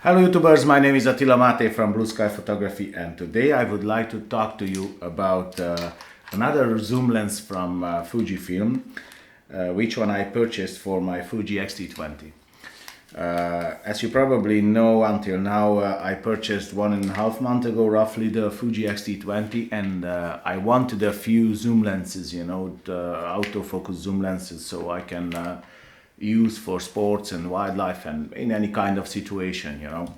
Hello YouTubers, my name is Attila Mate from Blue Sky Photography, and today I would like to talk to you about another zoom lens from Fujifilm, which one I purchased for my Fuji XT-20. As you probably know, until now I purchased 1.5 months ago roughly the Fuji XT-20, and I wanted a few zoom lenses, you know, the autofocus zoom lenses, so I can use for sports and wildlife and in any kind of situation, you know.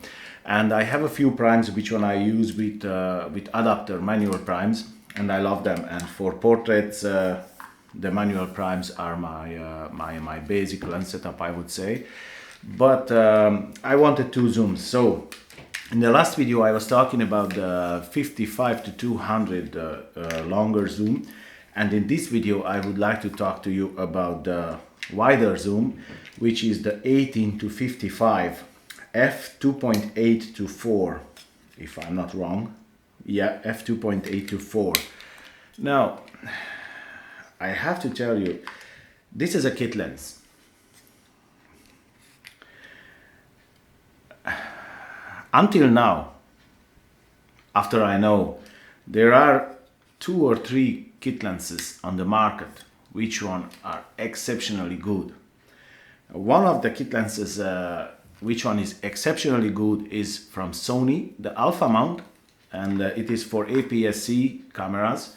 And I have a few primes which one I use with adapter manual primes, and I love them. And for portraits, the manual primes are my basic lens setup, I would say. But I wanted two zooms. So in the last video I was talking about the 55 to 200 longer zoom, and in this video I would like to talk to you about the wider zoom, which is the 18 to 55 f2.8 to 4, if I'm not wrong. Yeah, f2.8 to 4. Now I have to tell you, this is a kit lens. Until now, after I know, there are 2 or 3 kit lenses on the market which one are exceptionally good. One of the kit lenses which one is exceptionally good is from Sony, the Alpha mount, and it is for APS-C cameras,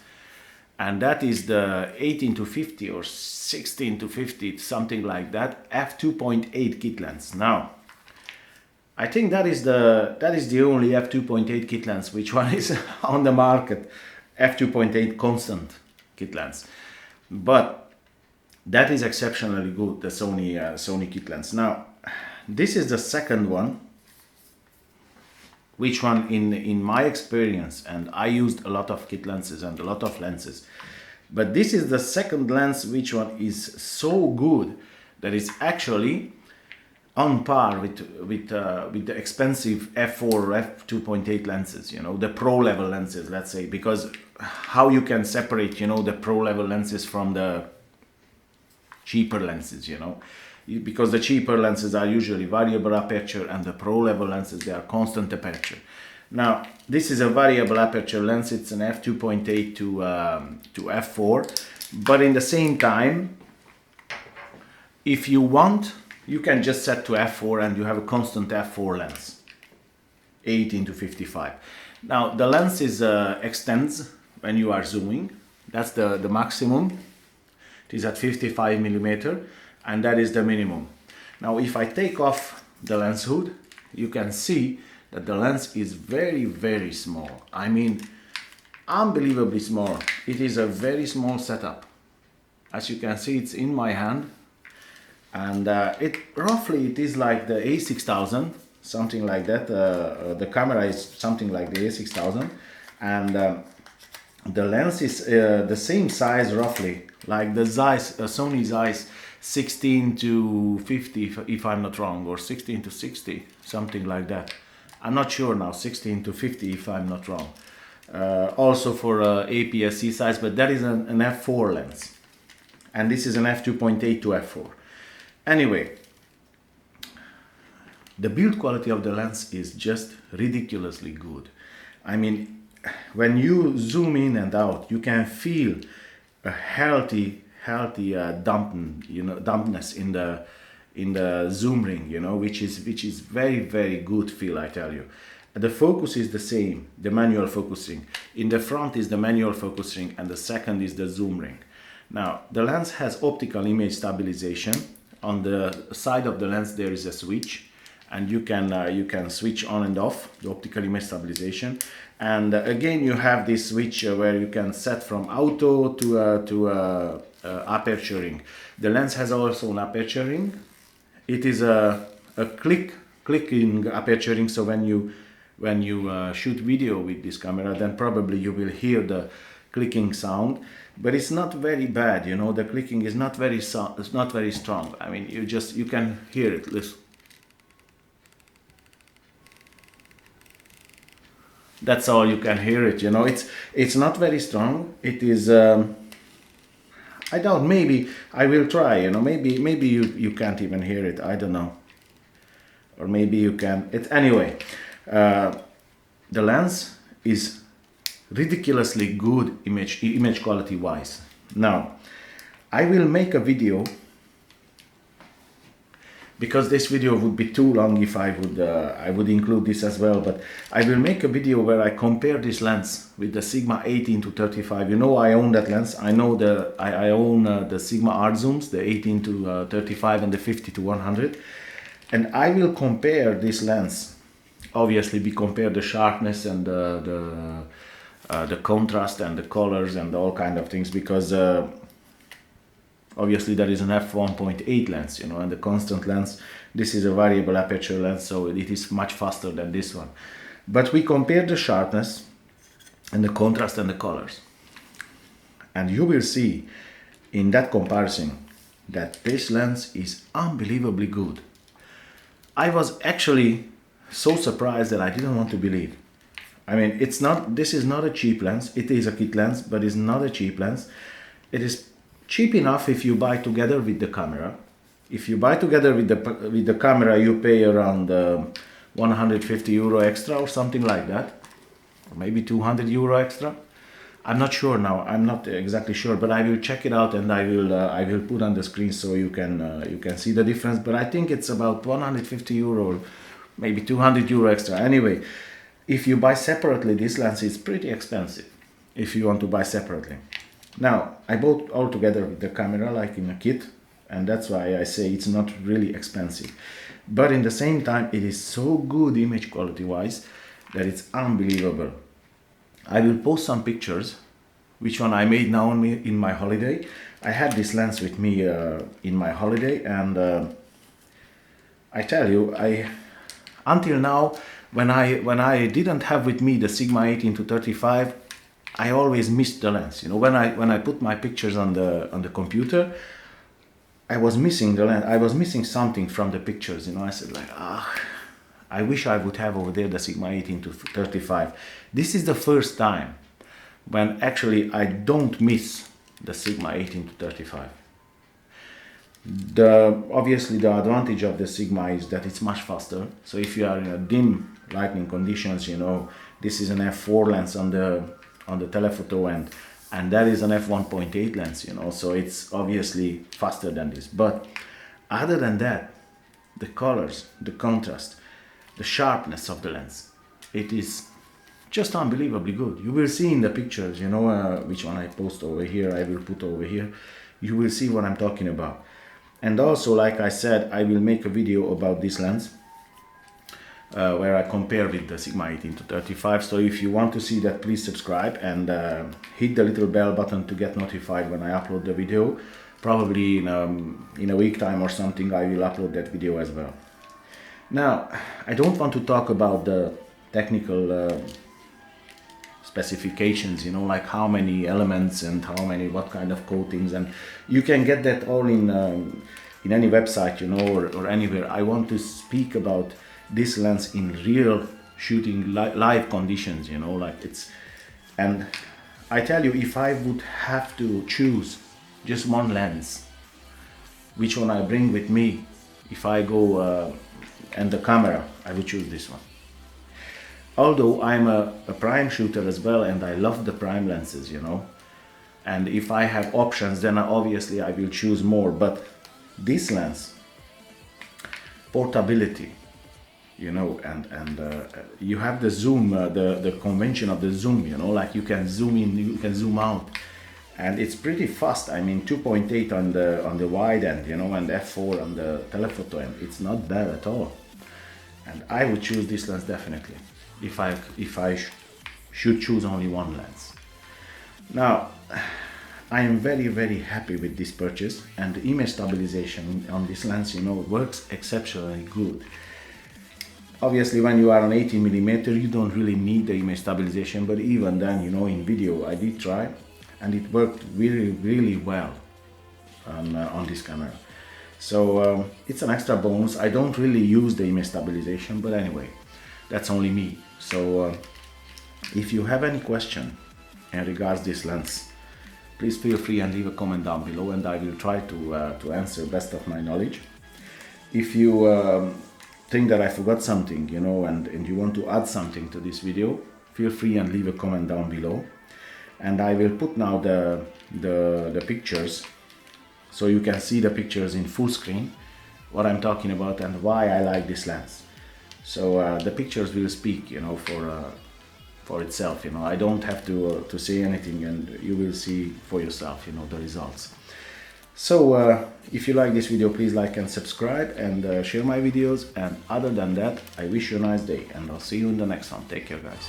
and that is the 18 to 50 or 16 to 50, something like that, f2.8 kit lens. Now I think that is the only f2.8 kit lens which one is on the market, f2.8 constant kit lens. But that is exceptionally good, the Sony kit lens. Now this is the second one, which one in my experience, and I used a lot of kit lenses and a lot of lenses, but this is the second lens which one is so good that it's actually on par with the expensive f4 or f2.8 lenses, you know, the pro level lenses, let's say. Because how you can separate, you know, the pro level lenses from the cheaper lenses, you know, because the cheaper lenses are usually variable aperture and the pro level lenses, they are constant aperture. Now this is a variable aperture lens, it's an f2.8 to f4, but in the same time, if you want, you can just set to f4 and you have a constant f4 lens, 18 to 55. Now the lens is extends when you are zooming. That's the maximum. It is at 55 millimeter, and that is the minimum. Now if I take off the lens hood, you can see that the lens is very, very small. I mean, unbelievably small. It is a very small setup. As you can see, it's in my hand. And it is like the A6000, something like that. The camera is something like the A6000, and the lens is the same size roughly, like the Zeiss, Sony Zeiss 16 to 50, if I'm not wrong, or 16 to 60, something like that. I'm not sure now, 16 to 50 if I'm not wrong. Also for APS-C size, but that is an f4 lens, and this is an f2.8 to f4. Anyway, the build quality of the lens is just ridiculously good. I mean, when you zoom in and out, you can feel a healthy dampness in the zoom ring, you know, which is very, very good feel, I tell you. The focus is the same, the manual focusing. In the front is the manual focusing, and the second is the zoom ring. Now the lens has optical image stabilization. On the side of the lens there is a switch, and you can switch on and off the optical image stabilization. And again, you have this switch where you can set from auto to aperturing. The lens has also an aperturing. It is a clicking aperturing, so when you shoot video with this camera, then probably you will hear the clicking sound, but it's not very bad, you know. The clicking is not very strong. I mean, you can hear it. Listen. That's all you can hear it, you know. It's not very strong. It is I doubt, maybe I will try, you know, maybe you can't even hear it, I don't know. or maybe you can, anyway, the lens is ridiculously good image quality wise. Now, I will make a video, because this video would be too long if I would include this as well, but I will make a video where I compare this lens with the Sigma 18-35. You know, I own that lens. I know I own the Sigma art zooms, the 18-35 and the 50-100, and I will compare this lens. Obviously, we compare the sharpness and the contrast and the colors and all kind of things, because obviously there is an f1.8 lens, you know, and the constant lens, this is a variable aperture lens, so it is much faster than this one. But we compare the sharpness and the contrast and the colors, and you will see in that comparison that this lens is unbelievably good. I was actually so surprised that I didn't want to believe. I mean, this is not a cheap lens. It is a kit lens, but it's not a cheap lens. It is cheap enough if you buy together with the camera. If you buy together with the camera, you pay around 150 euro extra or something like that, or maybe 200 euro extra. I'm not sure now. I'm not exactly sure, but I will check it out and I will put on the screen so you can see the difference. But I think it's about 150 euro, maybe 200 euro extra. Anyway, if you buy separately, this lens is pretty expensive. If you want to buy separately. Now, I bought all together with the camera, like in a kit, and that's why I say it's not really expensive. But in the same time, it is so good image quality wise that it's unbelievable. I will post some pictures, which one I made now in my holiday. I had this lens with me in my holiday, and I tell you, until now, when I didn't have with me the Sigma 18-35, I always missed the lens. You know, when I put my pictures on the computer, I was missing the lens. I was missing something from the pictures. You know, I said like, I wish I would have over there the Sigma 18-35. This is the first time when actually I don't miss the Sigma 18-35. Obviously the advantage of the Sigma is that it's much faster. So if you are in a dim lighting conditions, you know, this is an f4 lens on the telephoto and that is an f1.8 lens, you know, so it's obviously faster than this. But other than that, the colors, the contrast, the sharpness of the lens, it is just unbelievably good. You will see in the pictures, you know, which one I post over here, I will put over here. You will see what I'm talking about. And also, like I said, I will make a video about this lens where I compare with the Sigma 18-35. So if you want to see that, please subscribe and hit the little bell button to get notified when I upload the video. Probably in a week time or something, I will upload that video as well. Now, I don't want to talk about the technical specifications, you know, like how many elements and what kind of coatings, and you can get that all in any website, you know, or anywhere. I want to speak about this lens in real shooting live conditions, you know, like it's, and I tell you, if I would have to choose just one lens, which one I bring with me, if I go and the camera, I would choose this one. Although I'm a prime shooter as well, and I love the prime lenses, you know, and if I have options, then obviously I will choose more. But this lens, portability, you know, and you have the zoom, the convention of the zoom, you know, like you can zoom in, you can zoom out, and it's pretty fast. I mean, 2.8 on the wide end, you know, and f4 on the telephoto end. It's not bad at all, and I would choose this lens definitely if I should choose only one lens. Now, I am very, very happy with this purchase, and the image stabilization on this lens, you know, works exceptionally good. Obviously, when you are on 80mm, you don't really need the image stabilization, but even then, you know, in video I did try, and it worked really, really well on this camera. So it's an extra bonus. I don't really use the image stabilization, but anyway, that's only me. So if you have any question in regards this lens, please feel free and leave a comment down below, and I will try to answer best of my knowledge. If you think that I forgot something, you know, and you want to add something to this video, feel free and leave a comment down below. And I will put now the pictures, so you can see the pictures in full screen, what I'm talking about and why I like this lens. So the pictures will speak, you know, for itself, you know. I don't have to say anything, and you will see for yourself, you know, the results. So if you like this video, please like and subscribe and share my videos. And other than that, I wish you a nice day, and I'll see you in the next one. Take care, guys.